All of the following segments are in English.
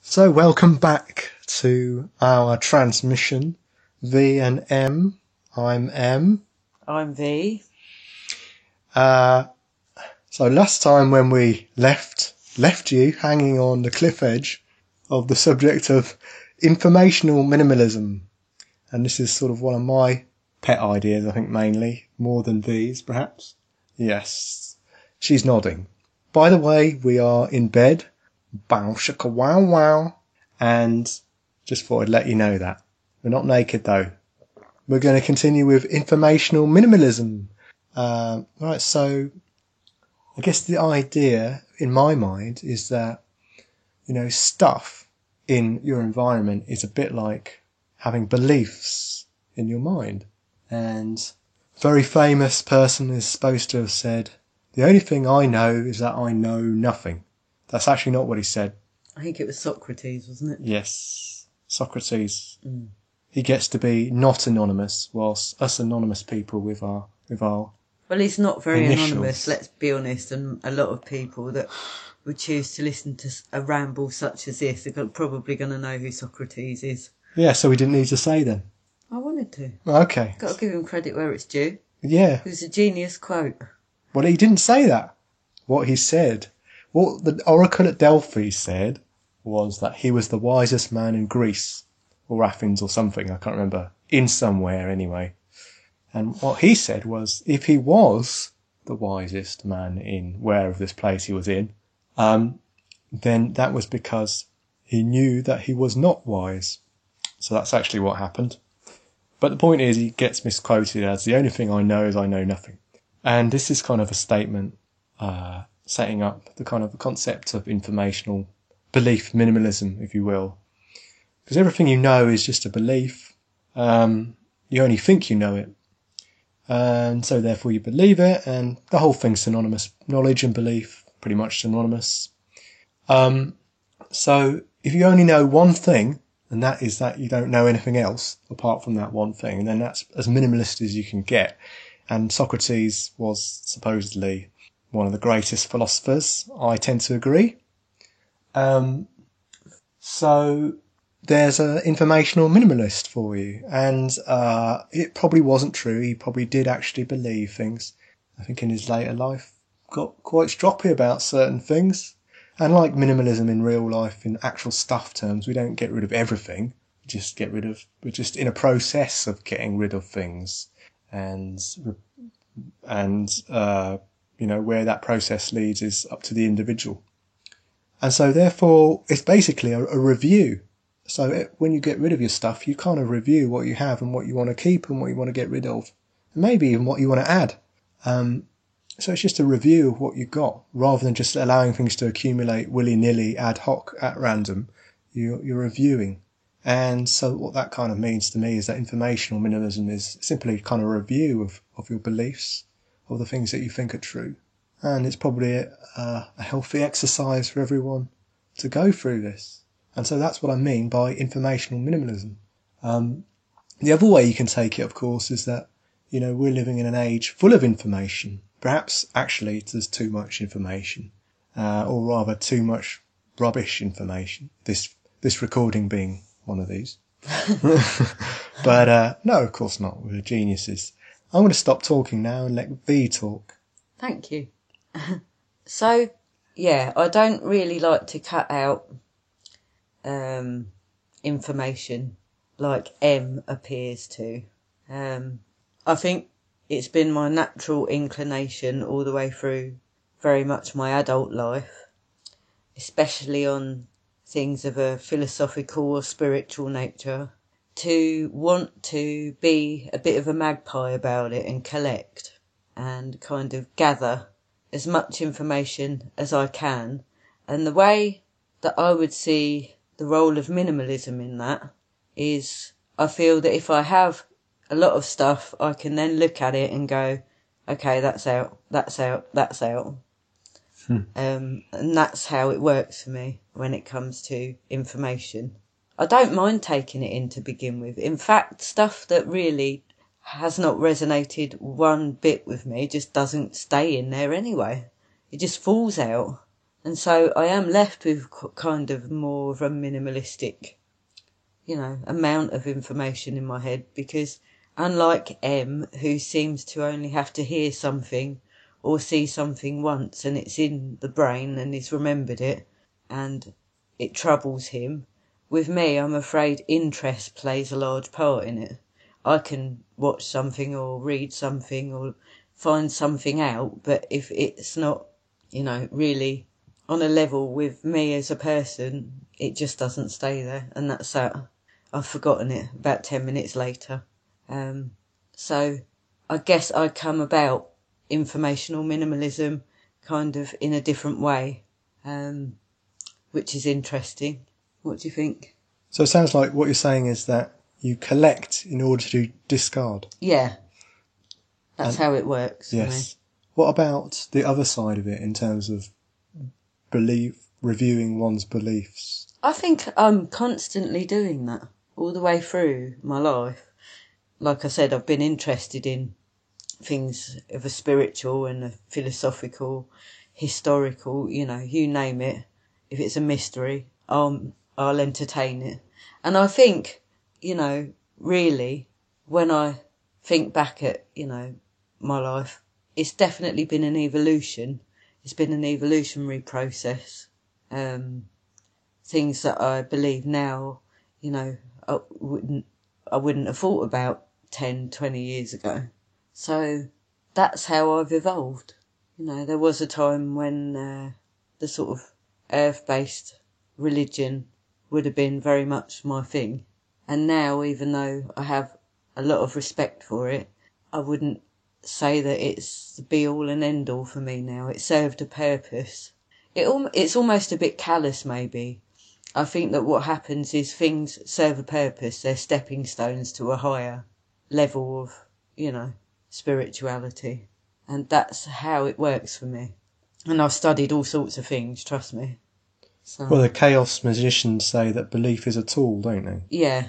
So welcome back to our transmission, V and M. I'm M. I'm V. So last time when we left you hanging on the cliff edge of the subject of informational minimalism. And this is sort of one of my pet ideas, I think, mainly, more than V's, perhaps. Yes, she's nodding. By the way, we are in bed. Bow shaka wow wow. And just thought I'd let you know that. We're not naked though. We're going to continue with informational minimalism. Right, so I guess the idea in my mind is that, stuff in your environment is a bit like having beliefs in your mind. And a very famous person is supposed to have said, "The only thing I know is that I know nothing." That's actually not what he said. I think it was Socrates, wasn't it? Yes, Socrates. He gets to be not anonymous, whilst us anonymous people with our Well, he's not very initials. Anonymous, let's be honest, and a lot of people that would choose to listen to a ramble such as this are probably going to know who Socrates is. Yeah, so we didn't need to say then. I wanted to. Okay. Got to give him credit where it's due. Yeah. It was a genius quote. Well, he didn't say that. What he said, what the oracle at Delphi said, was that he was the wisest man in Greece, or Athens or something, I can't remember, in somewhere anyway. And what he said was, if he was the wisest man in wherever this place he was in, then that was because he knew that he was not wise. So that's actually what happened. But the point is, he gets misquoted as, "The only thing I know is I know nothing." And this is kind of a statement setting up the kind of the concept of informational belief minimalism, if you will. Because everything you know is just a belief. You only think you know it. And so therefore you believe it, and the whole thing's synonymous. Knowledge and belief, pretty much synonymous. So if you only know one thing, and that is that you don't know anything else apart from that one thing, then that's as minimalist as you can get. And Socrates was supposedly one of the greatest philosophers. I tend to agree. So there's an informational minimalist for you. And it probably wasn't true. He probably did actually believe things. I think in his later life got quite stroppy about certain things. And like minimalism in real life, in actual stuff terms, we don't get rid of everything. We're just in a process of getting rid of things. And where that process leads is up to the individual. And so therefore, it's basically a review. So when you get rid of your stuff, you kind of review what you have and what you want to keep and what you want to get rid of. And maybe even what you want to add. So it's just a review of what you've got, rather than just allowing things to accumulate willy-nilly, ad hoc, at random. You're reviewing. And so what that kind of means to me is that informational minimalism is simply kind of a review of your beliefs, of the things that you think are true. And it's probably a healthy exercise for everyone to go through this. And so that's what I mean by informational minimalism. The other way you can take it, of course, is that, we're living in an age full of information. Perhaps actually there's too much information, or rather too much rubbish information. This recording being one of these. But no, of course not. We're geniuses. I'm going to stop talking now and let V talk. Thank you. So, yeah, I don't really like to cut out information like M appears to. I think it's been my natural inclination all the way through very much my adult life, especially on things of a philosophical or spiritual nature, to want to be a bit of a magpie about it and collect and kind of gather as much information as I can. And the way that I would see the role of minimalism in that is, I feel that if I have a lot of stuff, I can then look at it and go, okay, that's out, that's out, that's out. And that's how it works for me when it comes to information. I don't mind taking it in to begin with. In fact, stuff that really has not resonated one bit with me just doesn't stay in there anyway. It just falls out. And so I am left with kind of more of a minimalistic, amount of information in my head, because unlike M, who seems to only have to hear something or see something once and it's in the brain and he's remembered it and it troubles him, with me, I'm afraid interest plays a large part in it. I can watch something or read something or find something out, but if it's not, really on a level with me as a person, it just doesn't stay there, and that's that. I've forgotten it about 10 minutes later. So I guess I come about informational minimalism kind of in a different way, which is interesting. What do you think? So it sounds like what you're saying is that you collect in order to discard. Yeah, that's how it works for me. Yes. What about the other side of it in terms of reviewing one's beliefs? I think I'm constantly doing that all the way through my life. Like I said, I've been interested in things of a spiritual and a philosophical, historical, you name it. If it's a mystery, I'll entertain it. And I think, really, when I think back at, my life, it's definitely been an evolution. It's been an evolutionary process. Things that I believe now, I wouldn't have thought about 10, 20 years ago. So that's how I've evolved. There was a time when the sort of earth-based religion would have been very much my thing. And now, even though I have a lot of respect for it, I wouldn't say that it's the be-all and end-all for me now. It served a purpose. It's almost a bit callous, maybe. I think that what happens is things serve a purpose. They're stepping stones to a higher level of, spirituality. And that's how it works for me. And I've studied all sorts of things, trust me. So, Well, the chaos magicians say that belief is a tool, don't they? yeah.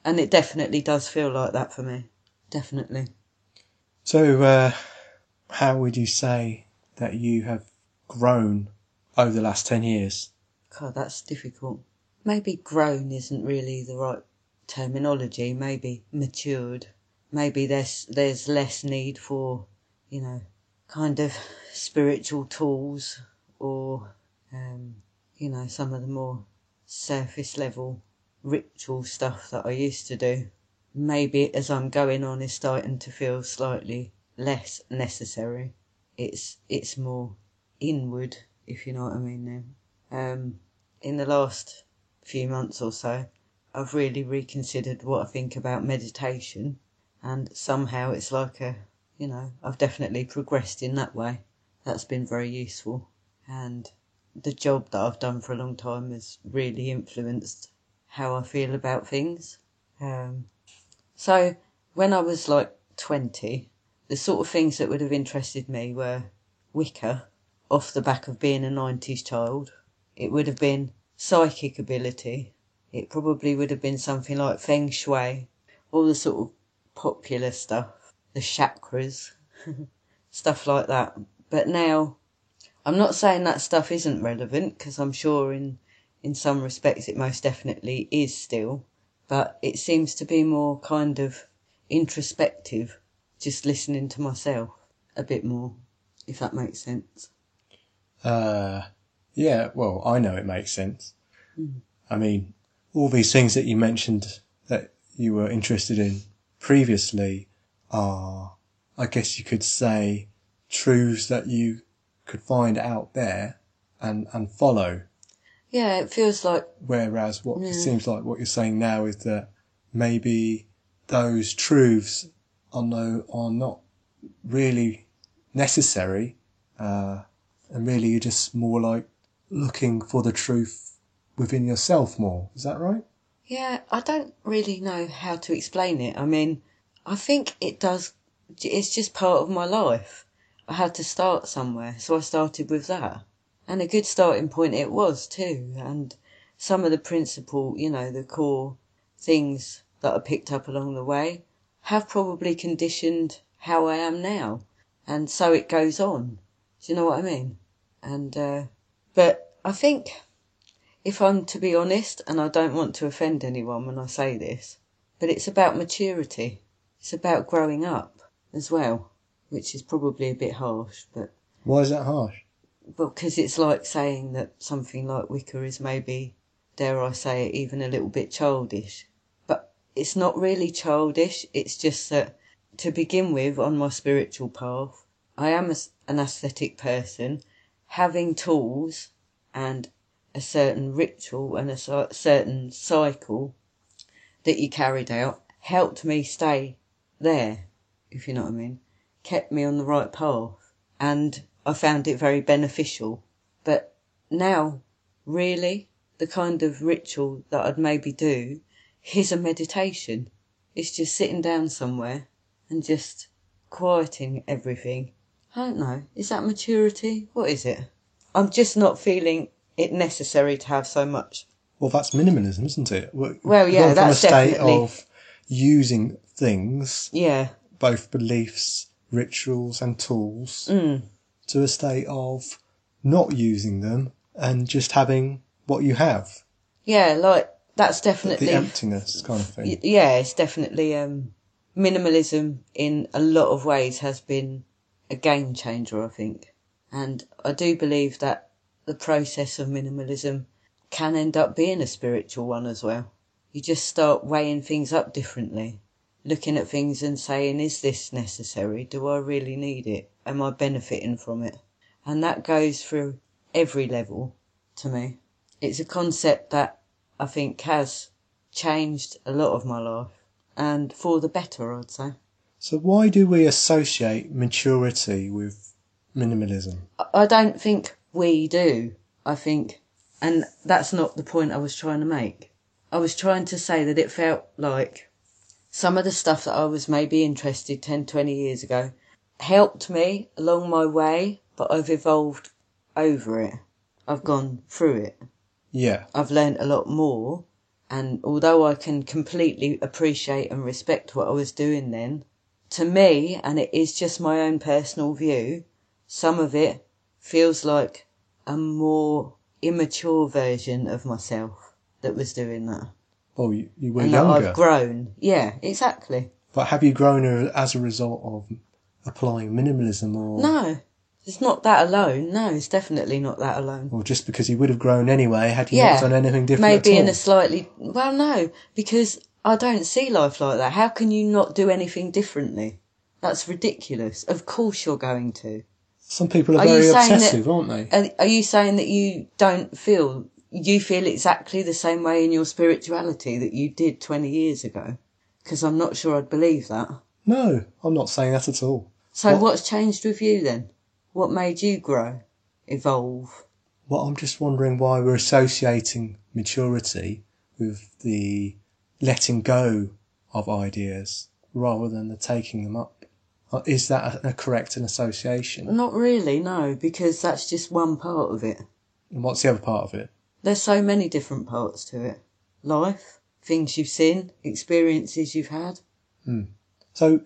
And it definitely does feel like that for me. Definitely. So, how would you say that you have grown over the last 10 years? God, that's difficult. Maybe grown isn't really the right terminology. Maybe matured. Maybe there's less need for, kind of spiritual tools or, some of the more surface level ritual stuff that I used to do. Maybe as I'm going on is starting to feel slightly less necessary. It's more inward, if you know what I mean now. In the last few months or so, I've really reconsidered what I think about meditation, and somehow it's like I've definitely progressed in that way. That's been very useful, and the job that I've done for a long time has really influenced how I feel about things. So when I was like 20, the sort of things that would have interested me were Wicca, off the back of being a 90s child. It would have been psychic ability. It probably would have been something like Feng Shui, all the sort of popular stuff, the chakras, stuff like that. But now, I'm not saying that stuff isn't relevant, because I'm sure in some respects it most definitely is still, but it seems to be more kind of introspective, just listening to myself a bit more, if that makes sense. Yeah, well, I know it makes sense. I mean, all these things that you mentioned that you were interested in previously are, I guess you could say, truths that you could find out there and follow. Yeah, it feels like... Whereas it seems like what you're saying now is that maybe those truths are not really necessary, and really you're just more like looking for the truth within yourself more. Is that right? Yeah, I don't really know how to explain it. I mean, I think it's just part of my life. I had to start somewhere, so I started with that. And a good starting point it was too. And some of the principal, the core things that I picked up along the way have probably conditioned how I am now. And so it goes on. Do you know what I mean? And, but I think, if I'm to be honest, and I don't want to offend anyone when I say this, but it's about maturity. It's about growing up as well, which is probably a bit harsh, but... Why is that harsh? Because it's like saying that something like Wicca is maybe, dare I say it, even a little bit childish. But it's not really childish, it's just that, to begin with, on my spiritual path, I am an aesthetic person. Having tools and a certain ritual and a certain cycle that you carried out helped me stay there, if you know what I mean. Kept me on the right path. And I found it very beneficial. But now, really, the kind of ritual that I'd maybe do is a meditation. It's just sitting down somewhere and just quieting everything. I don't know. Is that maturity? What is it? I'm just not feeling it necessary to have so much. Well, that's minimalism, isn't it? Well, yeah, gone from that's a state definitely... of using things, Yeah. both beliefs, rituals and tools, to a state of not using them and just having what you have. Yeah, like, that's definitely... The emptiness kind of thing. Yeah, it's definitely... minimalism in a lot of ways has been a game changer, I think. And I do believe that the process of minimalism can end up being a spiritual one as well. You just start weighing things up differently, looking at things and saying, is this necessary? Do I really need it? Am I benefiting from it? And that goes through every level to me. It's a concept that I think has changed a lot of my life, and for the better, I'd say. So why do we associate maturity with minimalism? I don't think we do. I think, and that's not the point I was trying to make. I was trying to say that it felt like some of the stuff that I was maybe interested 10, 20 years ago helped me along my way, but I've evolved over it. I've gone through it. Yeah. I've learnt a lot more, and although I can completely appreciate and respect what I was doing then, to me, and it is just my own personal view, some of it feels like a more immature version of myself that was doing that. Well, you were and younger. that I've grown. Yeah, exactly. But have you grown as a result of applying minimalism, or... No, it's not that alone. No, it's definitely not that alone. Or just because you would have grown anyway had you not done anything different maybe at all? in a slightly... Well, no, because I don't see life like that. How can you not do anything differently? That's ridiculous. Of course you're going to. Some people are very obsessive, aren't they? Are you saying that you don't feel... You feel exactly the same way in your spirituality that you did 20 years ago? Because I'm not sure I'd believe that. No, I'm not saying that at all. So what's changed with you then? What made you grow? Evolve? Well, I'm just wondering why we're associating maturity with the letting go of ideas rather than the taking them up. Is that a correct association? Not really, no, because that's just one part of it. And what's the other part of it? There's so many different parts to it. Life, things you've seen, experiences you've had. So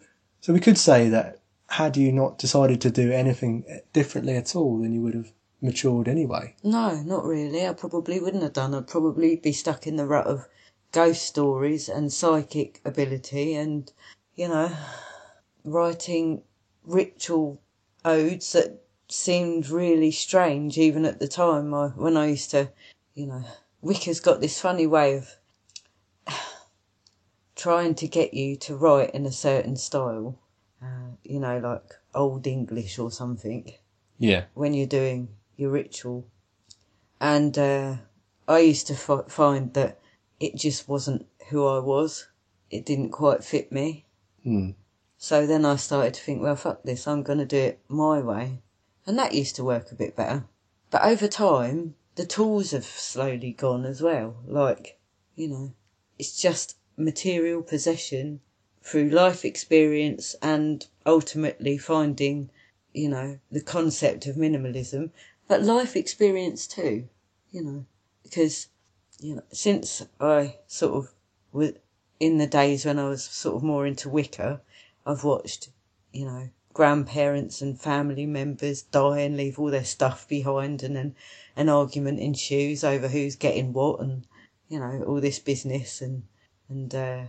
we could say that had you not decided to do anything differently at all, then you would have matured anyway. No, not really. I probably wouldn't have done. I'd probably be stuck in the rut of ghost stories and psychic ability and, writing ritual odes that seemed really strange even at the time when I used to, Wicca's got this funny way of trying to get you to write in a certain style, like Old English or something. Yeah. When you're doing your ritual. And I used to find that it just wasn't who I was. It didn't quite fit me. So then I started to think, well, fuck this, I'm going to do it my way. And that used to work a bit better. But over time, the tools have slowly gone as well. Like, it's just material possession through life experience and ultimately finding, the concept of minimalism. But life experience too, because, since I sort of was in the days when I was sort of more into Wicca, I've watched, grandparents and family members die and leave all their stuff behind, and then an argument ensues over who's getting what, and, you know, all this business, and the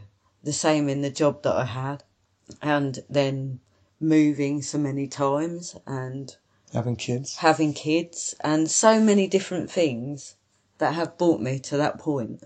same in the job that I had, and then moving so many times, and having kids, and so many different things that have brought me to that point.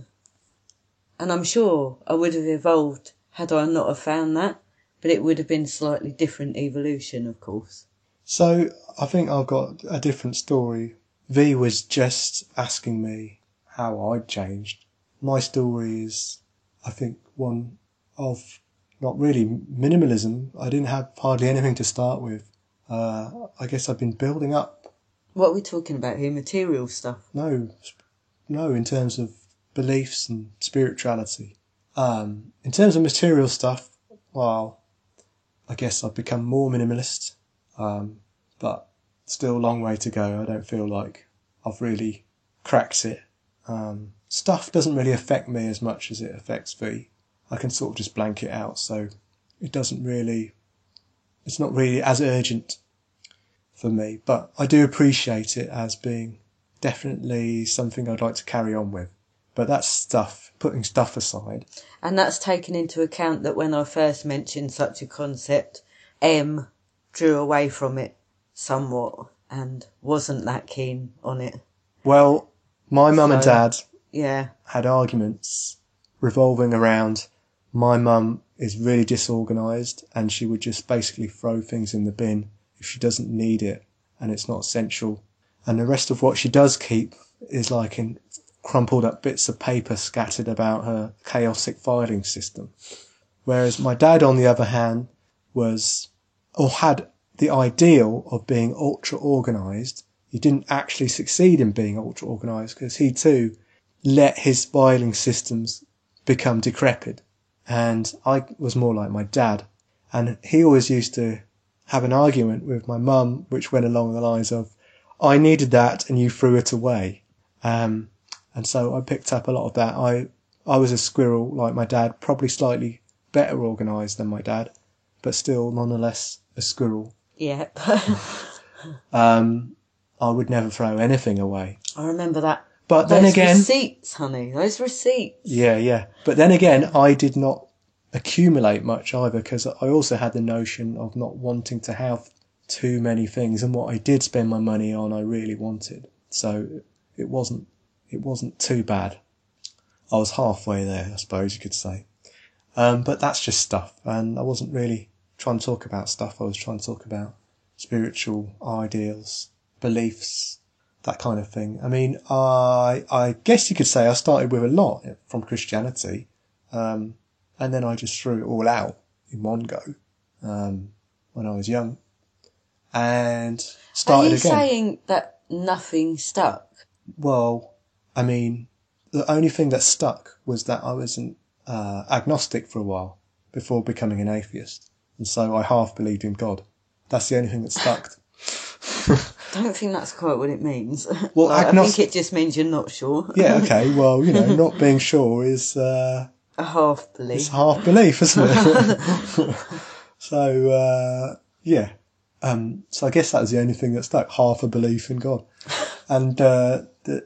And I'm sure I would have evolved had I not have found that, but it would have been slightly different evolution, of course. So I think I've got a different story. V was just asking me how I'd changed. My story is, I think, one of not really minimalism. I didn't have hardly anything to start with. I guess I've been building up. What are we talking about here? Material stuff? No, in terms of beliefs and spirituality. In terms of material stuff, well, I guess I've become more minimalist, but still a long way to go. I don't feel like I've really cracked it. Stuff doesn't really affect me as much as it affects V. I can sort of just blank it out, so it's not really as urgent for me, but I do appreciate it as being definitely something I'd like to carry on with. But that's stuff, putting stuff aside. And that's taken into account that when I first mentioned such a concept, M drew away from it somewhat and wasn't that keen on it. Well, my mum and dad had arguments revolving around my mum is really disorganised and she would just basically throw things in the bin if she doesn't need it and it's not essential. And the rest of what she does keep is like in crumpled up bits of paper scattered about her chaotic filing system. Whereas my dad, on the other hand, had the ideal of being ultra organised. He didn't actually succeed in being ultra organised because he too let his filing systems become decrepit. And I was more like my dad. And he always used to have an argument with my mum, which went along the lines of, I needed that and you threw it away. And so I picked up a lot of that. I was a squirrel like my dad, probably slightly better organised than my dad, but still nonetheless a squirrel. Yeah. I would never throw anything away. I remember that. But then again... Those receipts, honey. Those receipts. Yeah. But then again, I did not accumulate much either because I also had the notion of not wanting to have too many things, and what I did spend my money on I really wanted. So it wasn't too bad. I was halfway there, I suppose you could say. But that's just stuff, and I wasn't really trying to talk about stuff. I was trying to talk about spiritual ideals, beliefs, that kind of thing. I mean, I guess you could say I started with a lot from Christianity, and then I just threw it all out in one go when I was young, and started again. Are you saying that nothing stuck? Well, I mean, the only thing that stuck was that I was an agnostic for a while before becoming an atheist. And so I half believed in God. That's the only thing that stuck. I don't think that's quite what it means. Well, I think it just means you're not sure. Yeah, okay. Well, not being sure is... a half belief. It's half belief, isn't it? So, yeah. So I guess that was the only thing that stuck, half a belief in God. And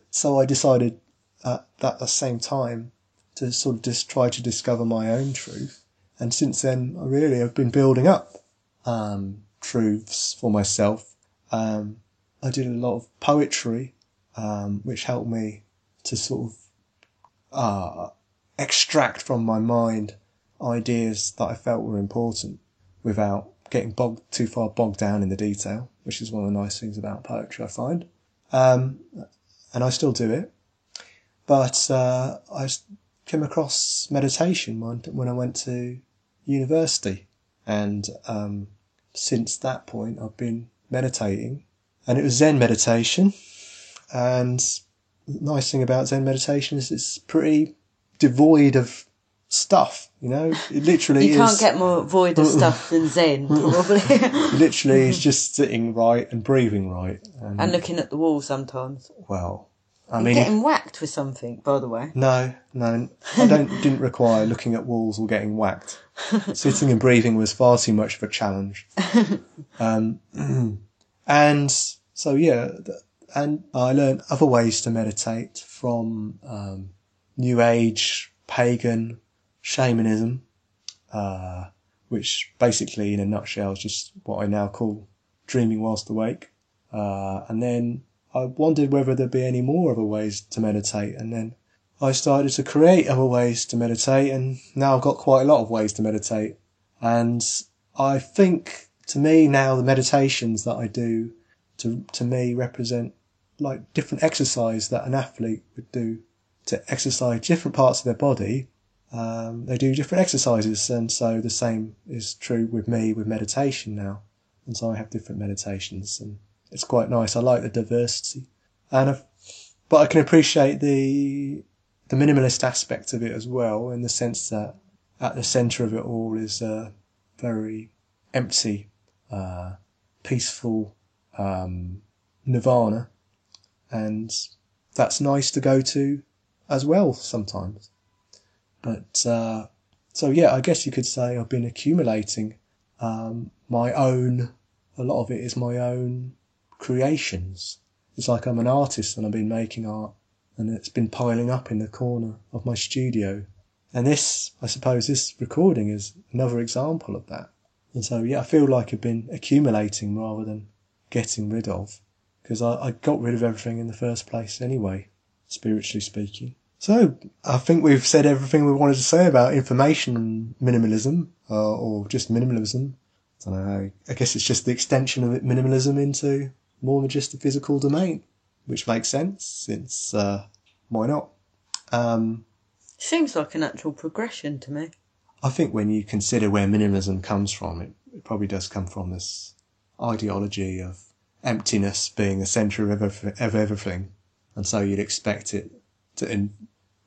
so I decided at the same time to sort of just try to discover my own truth. And since then, I really have been building up truths for myself. I did a lot of poetry, which helped me to sort of extract from my mind ideas that I felt were important without getting too far bogged down in the detail, which is one of the nice things about poetry, I find. And I still do it. But I came across meditation when I went to university. And since that point, I've been meditating. And it was Zen meditation. And the nice thing about Zen meditation is it's pretty devoid of stuff, It literally You can't get more void of stuff than Zen, probably. Literally, it's just sitting right and breathing right. And looking at the wall sometimes. Well, I You're mean, getting whacked with something, by the way. no, I didn't require looking at walls or getting whacked. Sitting and breathing was far too much of a challenge. And so, yeah, and I learned other ways to meditate from New Age, pagan, shamanism, which basically, in a nutshell, is just what I now call dreaming whilst awake. And then I wondered whether there'd be any more other ways to meditate, and then I started to create other ways to meditate, and now I've got quite a lot of ways to meditate. And I think, to me now, the meditations that I do, to me, represent like different exercise that an athlete would do to exercise different parts of their body. They do different exercises, and so the same is true with me with meditation now. And so I have different meditations, and it's quite nice. I like the diversity, but I can appreciate the minimalist aspect of it as well, in the sense that at the centre of it all is a very empty, peaceful nirvana, and that's nice to go to as well sometimes. But so yeah, I guess you could say I've been accumulating my own. A lot of it is my own creations. It's like I'm an artist and I've been making art, and it's been piling up in the corner of my studio. And this, I suppose, this recording is another example of that. And so, yeah, I feel like I've been accumulating rather than getting rid of, because I got rid of everything in the first place anyway, spiritually speaking. So, I think we've said everything we wanted to say about information minimalism, or just minimalism. I don't know, I guess it's just the extension of minimalism into more than just the physical domain, which makes sense, since, why not? Seems like a natural progression to me. I think when you consider where minimalism comes from, it probably does come from this ideology of emptiness being the centre of everything. And so you'd expect it to,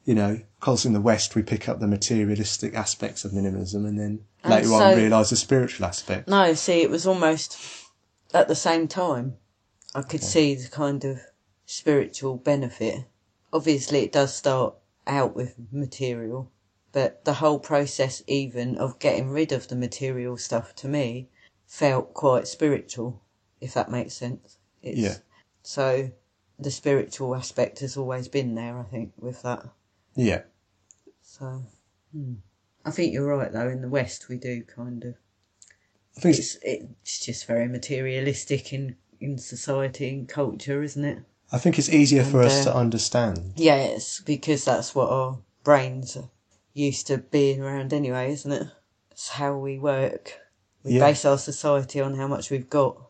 because in the West we pick up the materialistic aspects of minimalism and then later on realise the spiritual aspect. No, see, it was almost at the same time. I could see the kind of spiritual benefit. Obviously it does start out with material, but the whole process even of getting rid of the material stuff to me felt quite spiritual, if that makes sense. So the spiritual aspect has always been there, I think, with that. Yeah. So, I think you're right, though. In the West, we do kind of. I think it's just very materialistic in society and culture, isn't it? I think it's easier for us to understand. Yes, because that's what our brains are used to being around anyway, isn't it? It's how we work. We base our society on how much we've got.